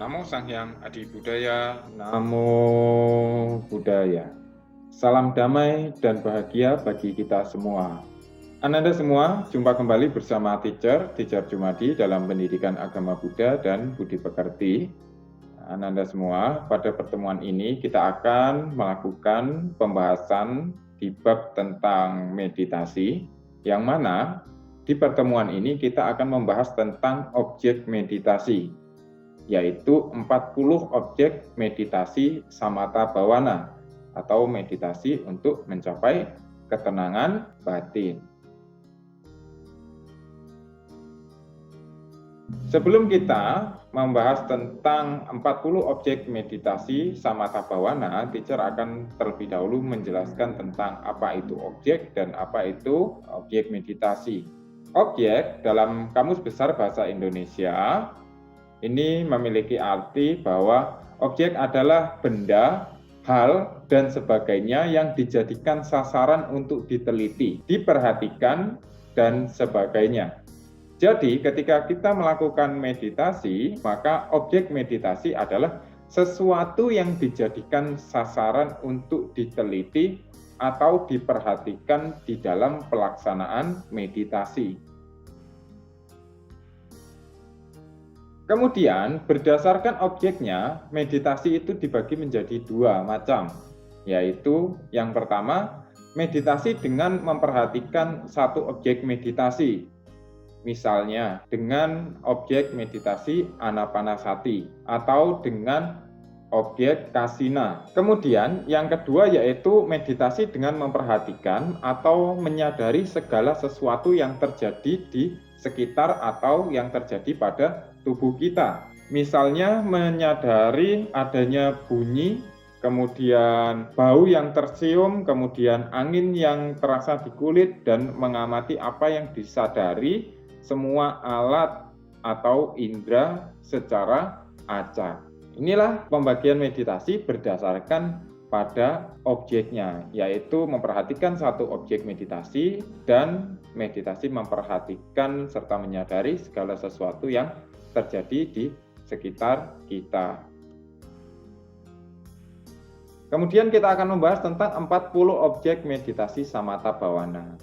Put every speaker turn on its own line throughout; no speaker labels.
Namo Sang Hyang Adi Budaya, Namo Buddhaya. Salam damai dan bahagia bagi kita semua. Ananda semua, jumpa kembali bersama Teacher Jumadi dalam pendidikan agama Buddha dan Budi Pekerti. Ananda semua, pada pertemuan ini kita akan melakukan pembahasan di bab tentang meditasi, yang mana di pertemuan ini kita akan membahas tentang objek meditasi, yaitu 40 objek meditasi samatha bhavana atau meditasi untuk mencapai ketenangan batin. Sebelum kita membahas tentang 40 objek meditasi samatha bhavana, teacher akan terlebih dahulu menjelaskan tentang apa itu objek dan apa itu objek meditasi. Objek dalam Kamus Besar Bahasa Indonesia ini memiliki arti bahwa objek adalah benda, hal, dan sebagainya yang dijadikan sasaran untuk diteliti, diperhatikan, dan sebagainya. Jadi, ketika kita melakukan meditasi, maka objek meditasi adalah sesuatu yang dijadikan sasaran untuk diteliti atau diperhatikan di dalam pelaksanaan meditasi. Kemudian, berdasarkan objeknya, meditasi itu dibagi menjadi dua macam, yaitu yang pertama, meditasi dengan memperhatikan satu objek meditasi. Misalnya, dengan objek meditasi anapanasati atau dengan objek kasina. Kemudian, yang kedua yaitu meditasi dengan memperhatikan atau menyadari segala sesuatu yang terjadi di sekitar atau yang terjadi pada tubuh kita. Misalnya menyadari adanya bunyi, kemudian bau yang tercium, kemudian angin yang terasa di kulit, dan mengamati apa yang disadari semua alat atau indera secara acak. Inilah pembagian meditasi berdasarkan pada objeknya, yaitu memperhatikan satu objek meditasi dan meditasi memperhatikan serta menyadari segala sesuatu yang terjadi di sekitar kita. Kemudian kita akan membahas tentang 40 objek meditasi samatha bhavana.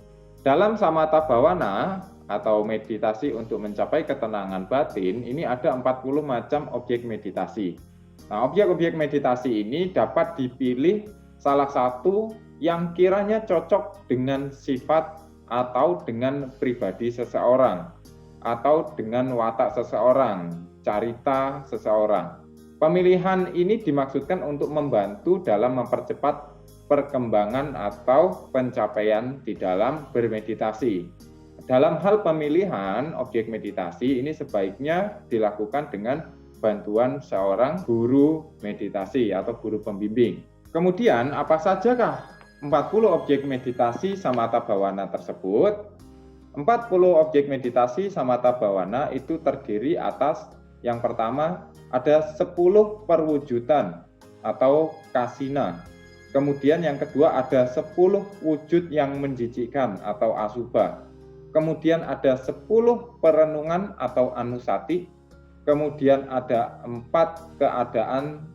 Dalam samatha bhavana atau meditasi untuk mencapai ketenangan batin, ini ada 40 macam objek meditasi. Nah, objek-objek meditasi ini dapat dipilih salah satu yang kiranya cocok dengan sifat atau dengan pribadi seseorang, atau dengan watak seseorang, carita seseorang. Pemilihan ini dimaksudkan untuk membantu dalam mempercepat perkembangan atau pencapaian di dalam bermeditasi. Dalam hal pemilihan objek meditasi ini sebaiknya dilakukan dengan bantuan seorang guru meditasi atau guru pembimbing. Kemudian apa sajakah 40 objek meditasi samatha bhavana tersebut? 40 objek meditasi samatha bhavana itu terdiri atas yang pertama ada 10 perwujudan atau kasina. Kemudian yang kedua ada 10 wujud yang menjijikkan atau asubha. Kemudian ada 10 perenungan atau anusati, kemudian ada 4 keadaan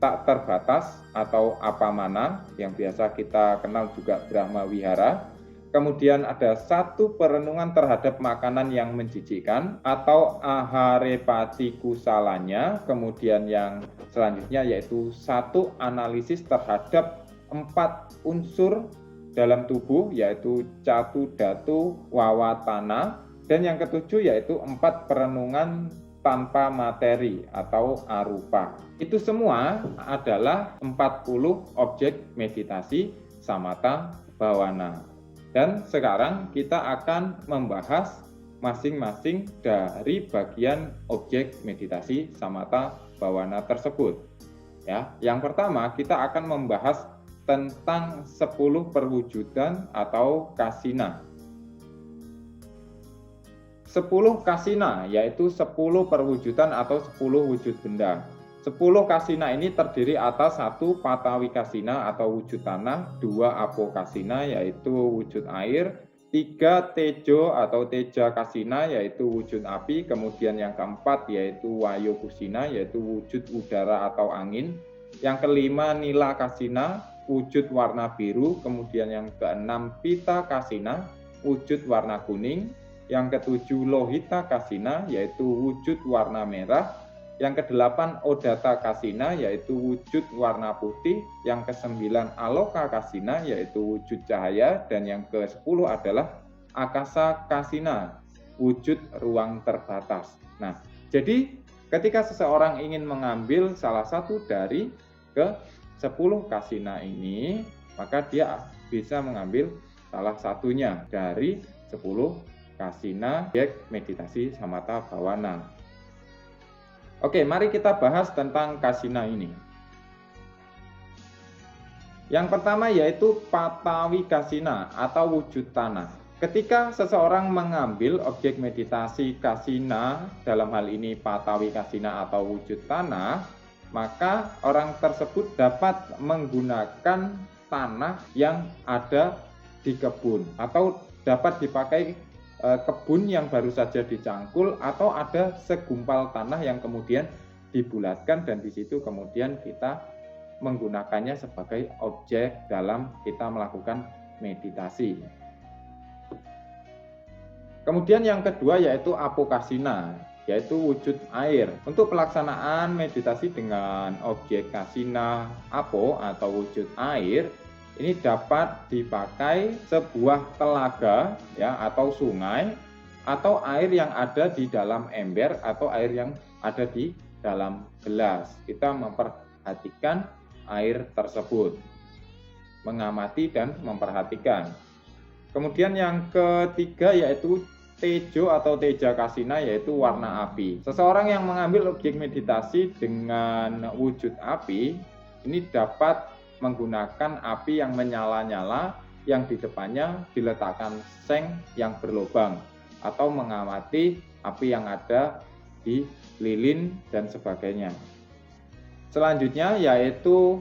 tak terbatas atau apamana yang biasa kita kenal juga Brahma Wihara, kemudian ada 1 perenungan terhadap makanan yang menjijikkan atau aharepati kusalanya, kemudian yang selanjutnya yaitu 1 analisis terhadap 4 unsur dalam tubuh yaitu catu datu wawatana, dan yang ketujuh yaitu 4 perenungan tanpa materi atau arupa. Itu semua adalah 40 objek meditasi samatha bhavana. Dan sekarang kita akan membahas masing-masing dari bagian objek meditasi samatha bhavana tersebut. Ya, yang pertama kita akan membahas tentang 10 perwujudan atau kasina. 10 kasina yaitu 10 perwujudan atau 10 wujud benda. 10 kasina ini terdiri atas 1 patawi kasina atau wujud tanah, 2 apo kasina yaitu wujud air, 3 tejo atau teja kasina yaitu wujud api, kemudian yang keempat yaitu wayo kusina yaitu wujud udara atau angin, yang kelima nila kasina wujud warna biru, kemudian yang keenam pita kasina wujud warna kuning, yang ketujuh lohita kasina yaitu wujud warna merah, yang kedelapan odata kasina yaitu wujud warna putih, yang kesembilan aloka kasina yaitu wujud cahaya, dan yang ke-10 adalah akasa kasina wujud ruang terbatas. Nah, jadi ketika seseorang ingin mengambil salah satu dari ke-10 kasina ini, maka dia bisa mengambil salah satunya dari 10 kasina objek meditasi samatha bhawana. Oke, mari kita bahas tentang kasina ini. Yang pertama yaitu patawi kasina atau wujud tanah. Ketika seseorang mengambil objek meditasi kasina, dalam hal ini patawi kasina atau wujud tanah, maka orang tersebut dapat menggunakan tanah yang ada di kebun atau dapat dipakai kebun yang baru saja dicangkul, atau ada segumpal tanah yang kemudian dibulatkan dan di situ kemudian kita menggunakannya sebagai objek dalam kita melakukan meditasi. Kemudian yang kedua yaitu apokasina, yaitu wujud air. Untuk pelaksanaan meditasi dengan objek kasina apo atau wujud air, ini dapat dipakai sebuah telaga ya atau sungai, atau air yang ada di dalam ember atau air yang ada di dalam gelas. Kita memperhatikan air tersebut, mengamati dan memperhatikan. Kemudian yang ketiga yaitu tejo atau teja kasina, yaitu warna api. Seseorang yang mengambil objek meditasi dengan wujud api, ini dapat menggunakan api yang menyala-nyala yang di depannya diletakkan seng yang berlubang, atau mengamati api yang ada di lilin dan sebagainya. Selanjutnya yaitu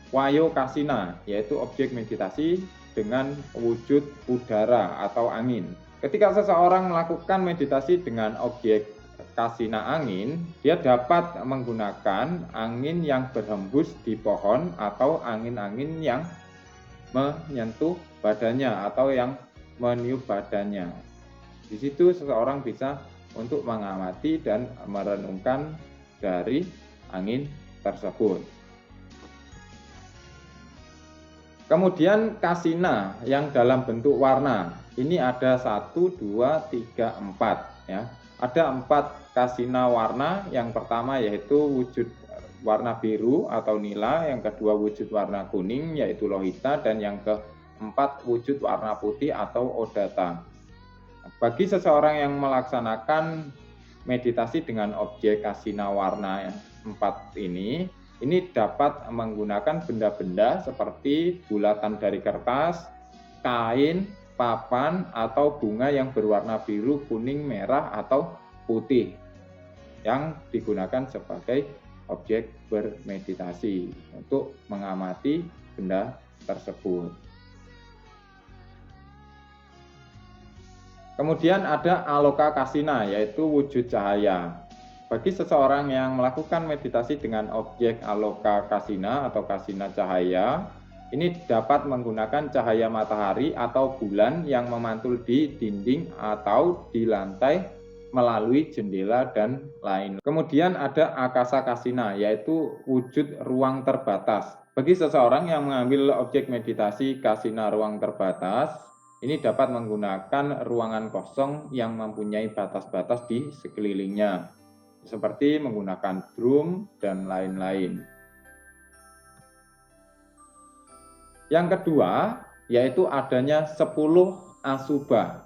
wayo kasina, yaitu objek meditasi dengan wujud udara atau angin. Ketika seseorang melakukan meditasi dengan objek kasina angin, dia dapat menggunakan angin yang berhembus di pohon atau angin-angin yang menyentuh badannya atau yang meniup badannya. Di situ seseorang bisa untuk mengamati dan merenungkan dari angin tersebut. Kemudian kasina yang dalam bentuk warna. Ini ada 1, 2, 3, 4 ya. Ada 4 kasina warna. Yang pertama yaitu wujud warna biru atau nila, yang kedua wujud warna kuning yaitu lohita, dan yang keempat wujud warna putih atau odata. Bagi seseorang yang melaksanakan meditasi dengan objek kasina warna 4 ini dapat menggunakan benda-benda seperti bulatan dari kertas, kain, papan, atau bunga yang berwarna biru, kuning, merah, atau putih yang digunakan sebagai objek bermeditasi untuk mengamati benda tersebut. Kemudian ada aloka kasina, yaitu wujud cahaya. Bagi seseorang yang melakukan meditasi dengan objek aloka kasina atau kasina cahaya, ini dapat menggunakan cahaya matahari atau bulan yang memantul di dinding atau di lantai melalui jendela dan lain. Kemudian ada akasa kasina, yaitu wujud ruang terbatas. Bagi seseorang yang mengambil objek meditasi kasina ruang terbatas, ini dapat menggunakan ruangan kosong yang mempunyai batas-batas di sekelilingnya, seperti menggunakan drum dan lain-lain. Yang kedua, yaitu adanya 10 asubha.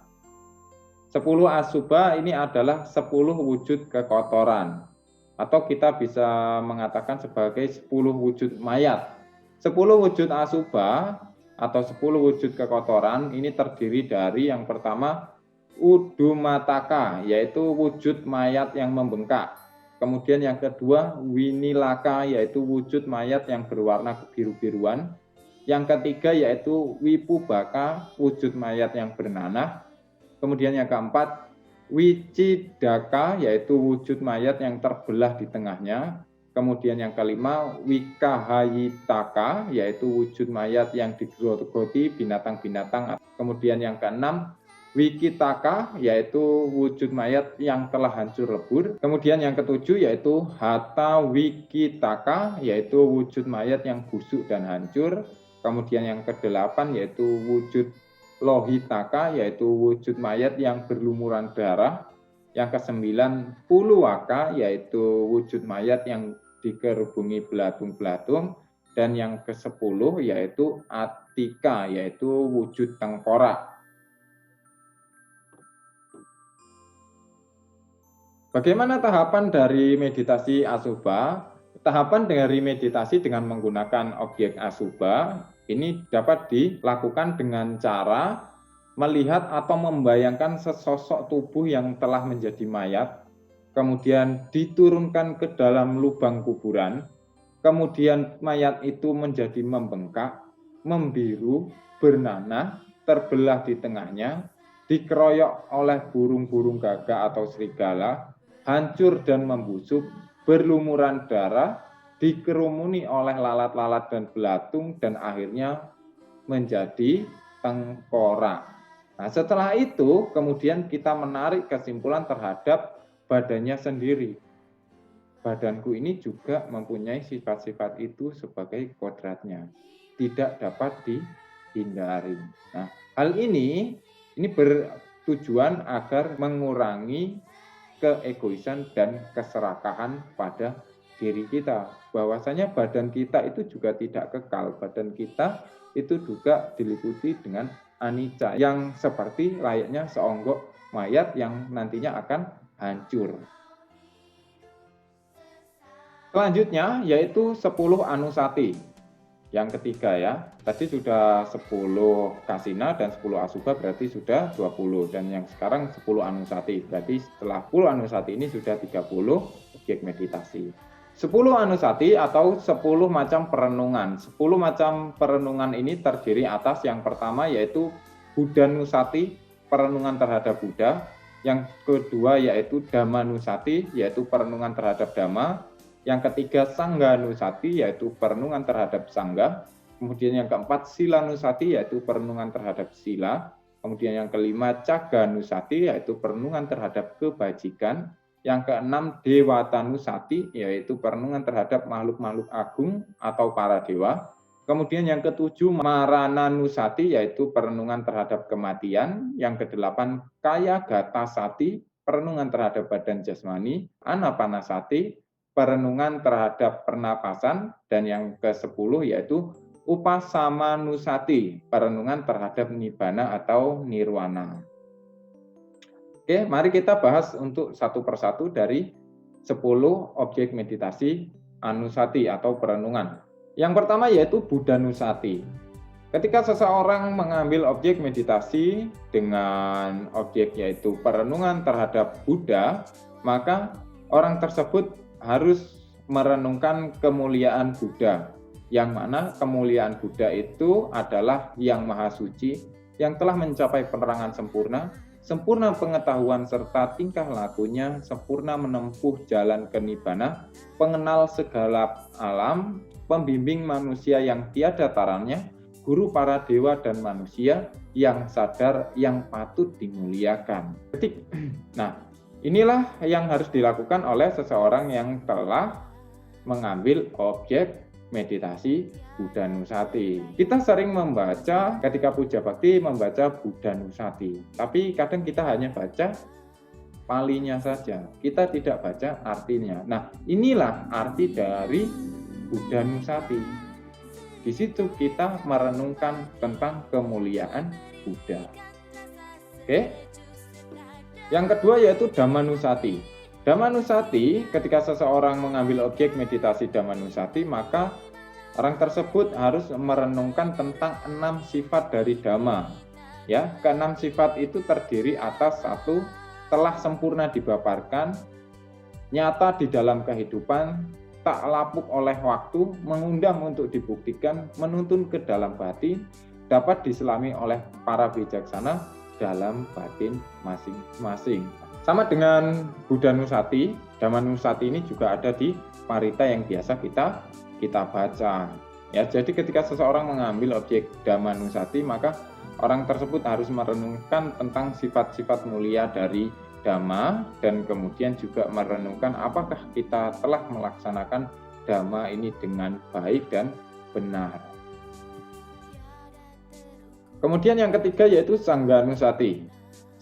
10 asubha ini adalah 10 wujud kekotoran, atau kita bisa mengatakan sebagai 10 wujud mayat. 10 wujud asubha atau 10 wujud kekotoran ini terdiri dari yang pertama udumataka, yaitu wujud mayat yang membengkak. Kemudian yang kedua winilaka, yaitu wujud mayat yang berwarna kebiru-biruan. Yang ketiga yaitu wipubaka, wujud mayat yang bernanah. Kemudian yang keempat, wicidaka, yaitu wujud mayat yang terbelah di tengahnya. Kemudian yang kelima, wikahayitaka, yaitu wujud mayat yang digerogoti binatang-binatang. Kemudian yang keenam, wikitaka, yaitu wujud mayat yang telah hancur lebur. Kemudian yang ketujuh yaitu hata wikitaka, yaitu wujud mayat yang busuk dan hancur. Kemudian yang kedelapan yaitu wujud lohitaka, yaitu wujud mayat yang berlumuran darah. Yang kesembilan puluwaka, yaitu wujud mayat yang dikerubungi belatung-belatung. Dan yang kesepuluh yaitu atika, yaitu wujud tengkorak. Bagaimana tahapan dari meditasi Asubha? Tahapan dari meditasi dengan menggunakan objek Asubha ini dapat dilakukan dengan cara melihat atau membayangkan sesosok tubuh yang telah menjadi mayat, kemudian diturunkan ke dalam lubang kuburan, kemudian mayat itu menjadi membengkak, membiru, bernanah, terbelah di tengahnya, dikeroyok oleh burung-burung gagak atau serigala, hancur dan membusuk, berlumuran darah, dikerumuni oleh lalat-lalat dan belatung, dan akhirnya menjadi tengkorak. Nah, setelah itu kemudian kita menarik kesimpulan terhadap badannya sendiri. Badanku ini juga mempunyai sifat-sifat itu sebagai kodratnya, tidak dapat dihindari. Nah, hal ini bertujuan agar mengurangi keegoisan dan keserakahan pada diri kita. Bahwasanya badan kita itu juga tidak kekal. Badan kita itu juga diliputi dengan anicca yang seperti layaknya seonggok mayat yang nantinya akan hancur. Selanjutnya yaitu 10 anusati. Yang ketiga ya, tadi sudah 10 kasina dan 10 asubha berarti sudah 20, dan yang sekarang 10 anusati, berarti setelah 10 anusati ini sudah 30 objek meditasi. 10 anusati atau 10 macam perenungan. 10 macam perenungan ini terdiri atas yang pertama yaitu Buddhanusati, perenungan terhadap Buddha. Yang kedua yaitu Dhammanusati, yaitu perenungan terhadap Dhamma. Yang ketiga Sanghanusati, yaitu perenungan terhadap Sangha. Kemudian yang keempat Silanusati, yaitu perenungan terhadap sila. Kemudian yang kelima Caganusati, yaitu perenungan terhadap kebajikan. Yang keenam Dewatanusati, yaitu perenungan terhadap makhluk-makhluk agung atau para dewa. Kemudian yang ketujuh Marananusati, yaitu perenungan terhadap kematian. Yang kedelapan Kayagatasati, perenungan terhadap badan jasmani. Anapanasati, perenungan terhadap pernapasan, dan yang ke-10 yaitu Upasamanusati, perenungan terhadap nibbana atau nirwana. Oke, mari kita bahas untuk satu persatu dari 10 objek meditasi anusati atau perenungan. Yang pertama yaitu Buddhanusati. Ketika seseorang mengambil objek meditasi dengan objek yaitu perenungan terhadap Buddha, maka orang tersebut harus merenungkan kemuliaan Buddha, yang mana kemuliaan Buddha itu adalah yang maha suci, yang telah mencapai penerangan sempurna, sempurna pengetahuan serta tingkah lakunya, sempurna menempuh jalan ke nibbana, pengenal segala alam, pembimbing manusia yang tiada taranya, guru para dewa dan manusia, yang sadar, yang patut dimuliakan. Nah, inilah yang harus dilakukan oleh seseorang yang telah mengambil objek meditasi Buddhanusati. Kita sering membaca ketika puja bakti membaca Buddhanusati, tapi kadang kita hanya baca palinya saja. Kita tidak baca artinya. Nah, inilah arti dari Buddhanusati. Di situ kita merenungkan tentang kemuliaan Buddha. Oke? Yang kedua yaitu Dhammanusati. Dhammanusati, ketika seseorang mengambil objek meditasi Dhammanusati, maka orang tersebut harus merenungkan tentang 6 sifat dari Dhamma. Ya, ke-6 sifat itu terdiri atas 1, telah sempurna dipaparkan, nyata di dalam kehidupan, tak lapuk oleh waktu, mengundang untuk dibuktikan, menuntun ke dalam batin, dapat diselami oleh para bijaksana dalam batin masing-masing. Sama dengan Buddhanusati, Dhammanusati ini juga ada di parita yang biasa kita baca. Ya, jadi ketika seseorang mengambil objek Dhammanusati, maka orang tersebut harus merenungkan tentang sifat-sifat mulia dari Dhamma, dan kemudian juga merenungkan apakah kita telah melaksanakan Dhamma ini dengan baik dan benar. Kemudian yang ketiga yaitu Sanghanusati.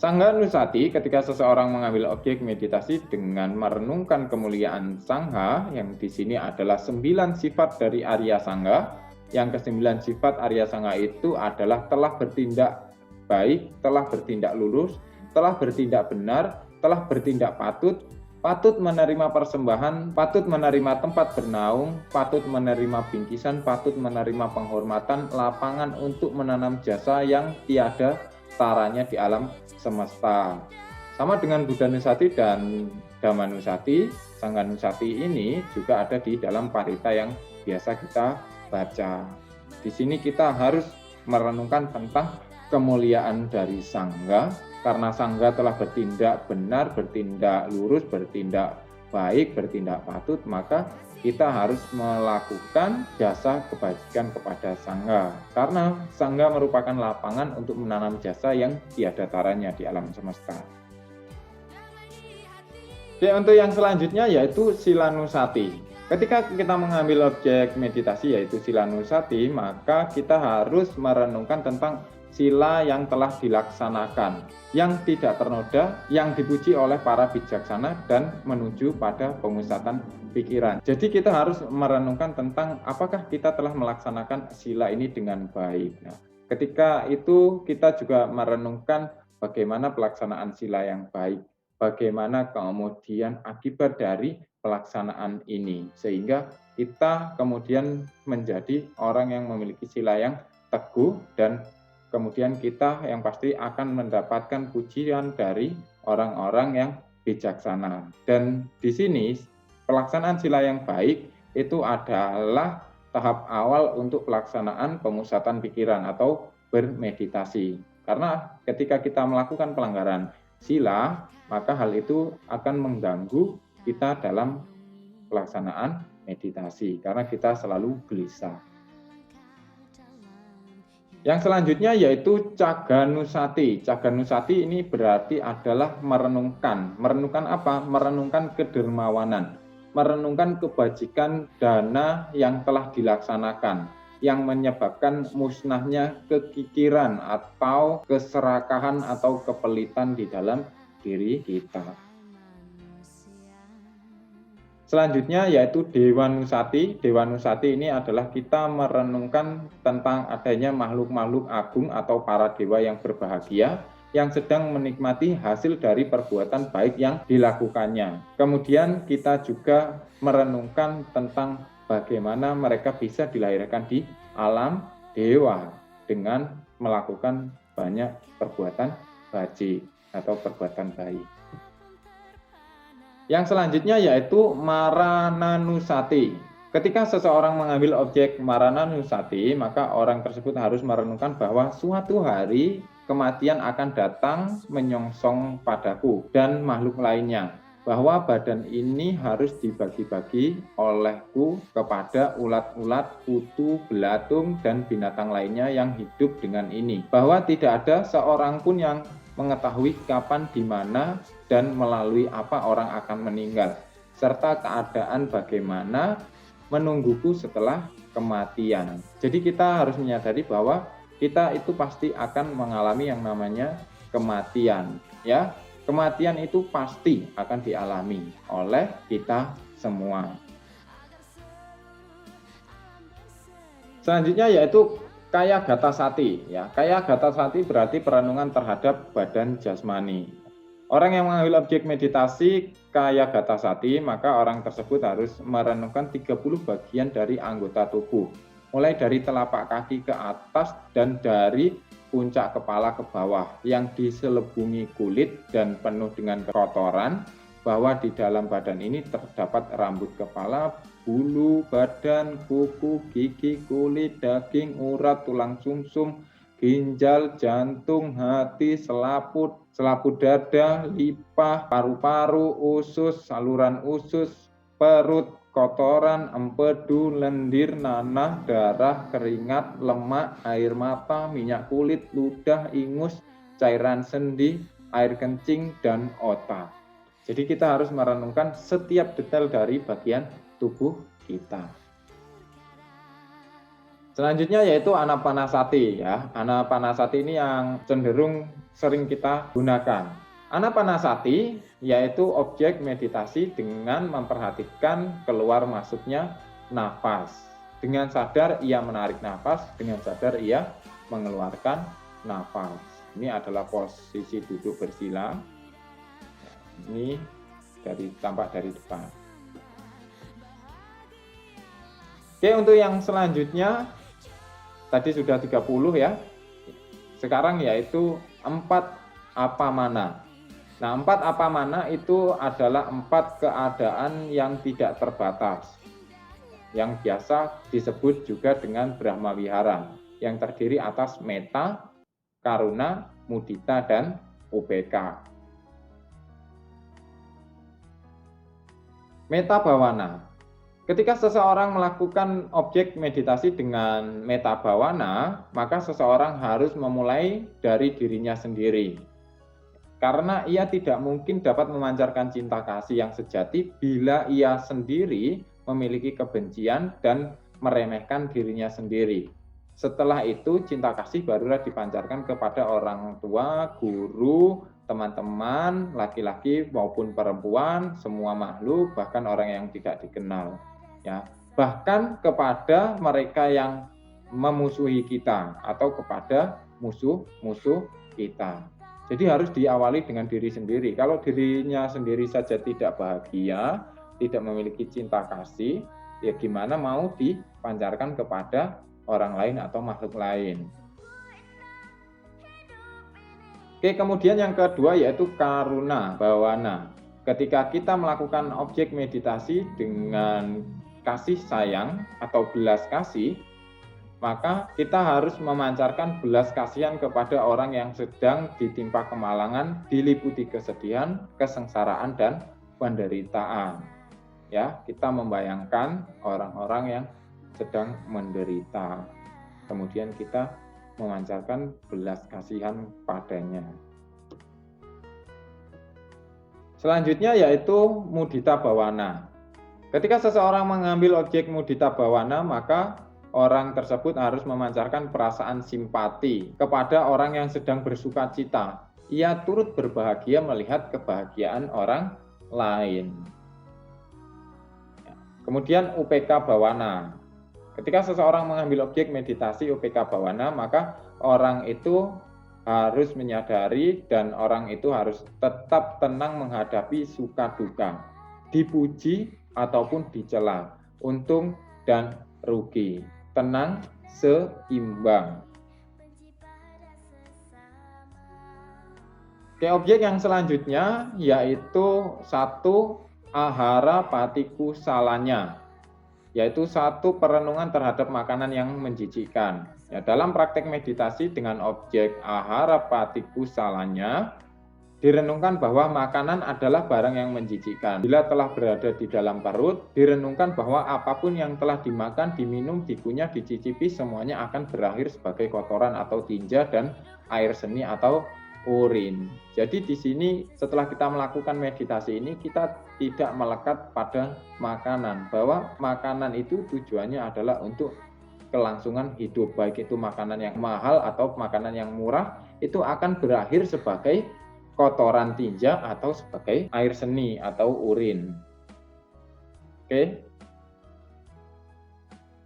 Sanghanusati ketika seseorang mengambil objek meditasi dengan merenungkan kemuliaan Sangha, yang di sini adalah 9 sifat dari Arya Sangha. Yang ke-9 sifat Arya Sangha itu adalah telah bertindak baik, telah bertindak lurus, telah bertindak benar, telah bertindak patut, patut menerima persembahan, patut menerima tempat bernaung, patut menerima bingkisan, patut menerima penghormatan, lapangan untuk menanam jasa yang tiada taranya di alam semesta. Sama dengan Buddhanusati dan Dhammanusati, Sanghanusati ini juga ada di dalam parita yang biasa kita baca. Di sini kita harus merenungkan tentang kemuliaan dari Sangha, karena Sangha telah bertindak benar, bertindak lurus, bertindak baik, bertindak patut, maka kita harus melakukan jasa kebajikan kepada Sangha. Karena Sangha merupakan lapangan untuk menanam jasa yang tiada taranya di alam semesta. Oke, untuk yang selanjutnya yaitu Silanusati. Ketika kita mengambil objek meditasi yaitu Silanusati, maka kita harus merenungkan tentang sila yang telah dilaksanakan, yang tidak ternoda, yang dipuji oleh para bijaksana dan menuju pada pemusatan pikiran. Jadi kita harus merenungkan tentang apakah kita telah melaksanakan sila ini dengan baik. Nah, ketika itu kita juga merenungkan bagaimana pelaksanaan sila yang baik, bagaimana kemudian akibat dari pelaksanaan ini, sehingga kita kemudian menjadi orang yang memiliki sila yang teguh, dan kemudian kita yang pasti akan mendapatkan pujian dari orang-orang yang bijaksana. Dan di sini pelaksanaan sila yang baik itu adalah tahap awal untuk pelaksanaan pemusatan pikiran atau bermeditasi. Karena ketika kita melakukan pelanggaran sila, maka hal itu akan mengganggu kita dalam pelaksanaan meditasi karena kita selalu gelisah. Yang selanjutnya yaitu Caganusati. Caganusati ini berarti adalah merenungkan. Merenungkan apa? Merenungkan kedermawanan, merenungkan kebajikan dana yang telah dilaksanakan, yang menyebabkan musnahnya kekikiran atau keserakahan atau kepelitan di dalam diri kita. Selanjutnya yaitu Dewanusati. Dewanusati ini adalah kita merenungkan tentang adanya makhluk-makhluk agung atau para dewa yang berbahagia yang sedang menikmati hasil dari perbuatan baik yang dilakukannya. Kemudian kita juga merenungkan tentang bagaimana mereka bisa dilahirkan di alam dewa dengan melakukan banyak perbuatan baji atau perbuatan baik. Yang selanjutnya yaitu Marananusati. Ketika seseorang mengambil objek Marananusati, maka orang tersebut harus merenungkan bahwa suatu hari kematian akan datang menyongsong padaku dan makhluk lainnya, bahwa badan ini harus dibagi-bagi olehku kepada ulat-ulat, kutu, belatung, dan binatang lainnya yang hidup dengan ini, bahwa tidak ada seorang pun yang mengetahui kapan, di mana, dan melalui apa orang akan meninggal, serta keadaan bagaimana menungguku setelah kematian. Jadi kita harus menyadari bahwa kita itu pasti akan mengalami yang namanya kematian, ya. Kematian itu pasti akan dialami oleh kita semua. Selanjutnya yaitu Kayagatasati, ya. Kayagatasati berarti perenungan terhadap badan jasmani. Orang yang mengambil objek meditasi Kayagatasati, maka orang tersebut harus merenungkan 30 bagian dari anggota tubuh, mulai dari telapak kaki ke atas dan dari puncak kepala ke bawah, yang diselubungi kulit dan penuh dengan kotoran, bahwa di dalam badan ini terdapat rambut kepala, bulu, badan, kuku, gigi, kulit, daging, urat, tulang sumsum, ginjal, jantung, hati, selaput dada, lipah, paru-paru, usus, saluran usus, perut, kotoran, empedu, lendir, nanah, darah, keringat, lemak, air mata, minyak kulit, ludah, ingus, cairan sendi, air kencing, dan otak. Jadi kita harus merenungkan setiap detail dari bagian tubuh kita. Selanjutnya yaitu anapanasati ya. Anapanasati ini yang cenderung sering kita gunakan. Anapanasati yaitu objek meditasi dengan memperhatikan keluar masuknya nafas. Dengan sadar ia menarik nafas, dengan sadar ia mengeluarkan nafas. Ini adalah posisi duduk bersila. Ini tampak dari depan. Oke, untuk yang selanjutnya tadi sudah 30 ya. Sekarang yaitu 4 apamana. Nah, 4 apamana itu adalah 4 keadaan yang tidak terbatas. Yang biasa disebut juga dengan Brahma Wihara, yang terdiri atas metta, karuna, mudita, dan ubeka. Metta bhavana. Ketika seseorang melakukan objek meditasi dengan metta bhavana, maka seseorang harus memulai dari dirinya sendiri. Karena ia tidak mungkin dapat memancarkan cinta kasih yang sejati bila ia sendiri memiliki kebencian dan meremehkan dirinya sendiri. Setelah itu, cinta kasih barulah dipancarkan kepada orang tua, guru, teman-teman, laki-laki maupun perempuan, semua makhluk, bahkan orang yang tidak dikenal. Ya, bahkan kepada mereka yang memusuhi kita atau kepada musuh-musuh kita. Jadi harus diawali dengan diri sendiri. Kalau dirinya sendiri saja tidak bahagia, tidak memiliki cinta kasih, ya gimana mau dipancarkan kepada orang lain atau makhluk lain. Oke, kemudian yang kedua yaitu karuna bhavana. Ketika kita melakukan objek meditasi dengan kasih sayang atau belas kasih, maka kita harus memancarkan belas kasihan kepada orang yang sedang ditimpa kemalangan, diliputi kesedihan, kesengsaraan, dan penderitaan. Ya, kita membayangkan orang-orang yang sedang menderita. Kemudian kita memancarkan belas kasihan padanya. Selanjutnya yaitu mudita bhavana. Ketika seseorang mengambil objek mudita bhavana, maka orang tersebut harus memancarkan perasaan simpati kepada orang yang sedang bersuka cita. Ia turut berbahagia melihat kebahagiaan orang lain. Kemudian upeka bhavana. Ketika seseorang mengambil objek meditasi upeka bhavana, maka orang itu harus menyadari dan orang itu harus tetap tenang menghadapi suka duka, dipuji ataupun dicela, untung dan rugi, tenang, seimbang. Oke, objek yang selanjutnya yaitu 1 ahara patiku salanya, yaitu 1 perenungan terhadap makanan yang menjijikkan. Ya, dalam praktek meditasi dengan objek ahara patiku salanya, direnungkan bahwa makanan adalah barang yang menjijikkan. Bila telah berada di dalam perut, direnungkan bahwa apapun yang telah dimakan, diminum, dikunyah, dicicipi, semuanya akan berakhir sebagai kotoran atau tinja dan air seni atau urin. Jadi di sini setelah kita melakukan meditasi ini, kita tidak melekat pada makanan, bahwa makanan itu tujuannya adalah untuk kelangsungan hidup, baik itu makanan yang mahal atau makanan yang murah, itu akan berakhir sebagai kotoran tinja atau sebagai air seni atau urin. Oke.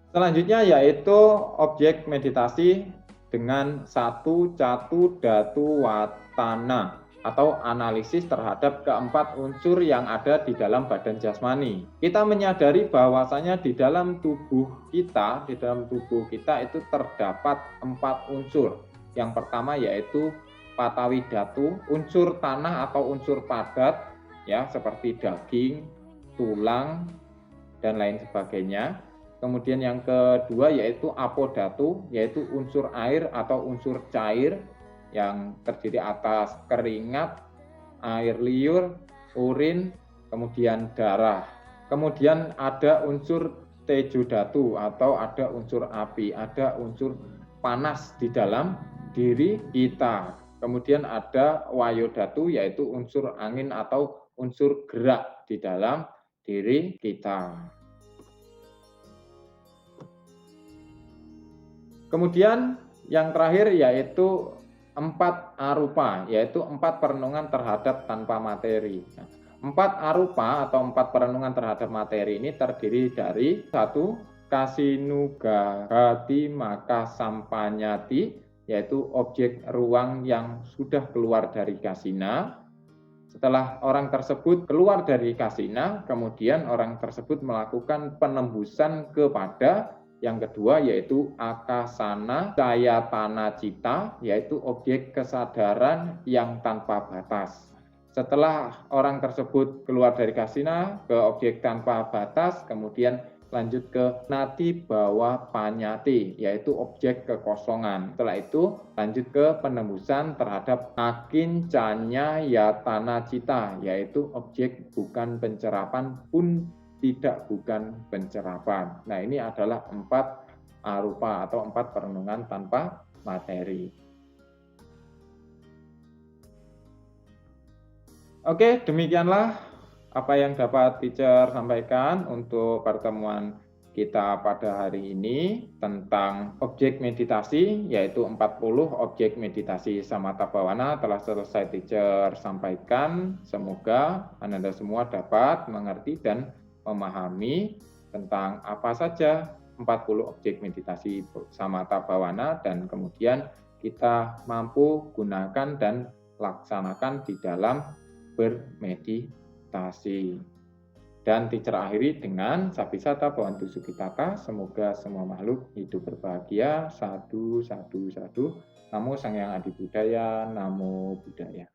Selanjutnya yaitu objek meditasi dengan 1 catu datu watana atau analisis terhadap keempat unsur yang ada di dalam badan jasmani. Kita menyadari bahwasanya di dalam tubuh kita itu terdapat 4 unsur. Yang pertama yaitu patawi datu, unsur tanah atau unsur padat, ya seperti daging, tulang, dan lain sebagainya. Kemudian yang kedua yaitu apodatu, yaitu unsur air atau unsur cair yang terdiri atas keringat, air liur, urin, kemudian darah. Kemudian ada unsur tejodatu atau ada unsur api, ada unsur panas di dalam diri kita. Kemudian ada wayodatu yaitu unsur angin atau unsur gerak di dalam diri kita. Kemudian yang terakhir yaitu 4 arupa, yaitu 4 perenungan terhadap tanpa materi. 4 arupa atau 4 perenungan terhadap materi ini terdiri dari 1. Kasinugahati maka sampanyati, yaitu objek ruang yang sudah keluar dari kasina. Setelah orang tersebut keluar dari kasina, kemudian orang tersebut melakukan penembusan kepada yang kedua yaitu akasana cayatana cita, yaitu objek kesadaran yang tanpa batas. Setelah orang tersebut keluar dari kasina ke objek tanpa batas, kemudian lanjut ke nadi bawa panyati, yaitu objek kekosongan. Setelah itu lanjut ke penembusan terhadap akincanya yatana cita, yaitu objek bukan pencerapan pun tidak bukan pencerapan. Nah, ini adalah 4 arupa atau 4 perenungan tanpa materi. Oke, demikianlah apa yang dapat teacher sampaikan untuk pertemuan kita pada hari ini tentang objek meditasi, yaitu 40 objek meditasi samatha bhawana telah selesai teacher sampaikan. Semoga Anda semua dapat mengerti dan memahami tentang apa saja 40 objek meditasi samatha bhawana dan kemudian kita mampu gunakan dan laksanakan di dalam bermeditasi. Dan teacher akhiri dengan Sabisata Bhavantu Sukhitata, semoga semua makhluk hidup berbahagia. Sadu, sadu, sadu. Namo Sang Hyang Adi Budaya, Namo Buddhaya.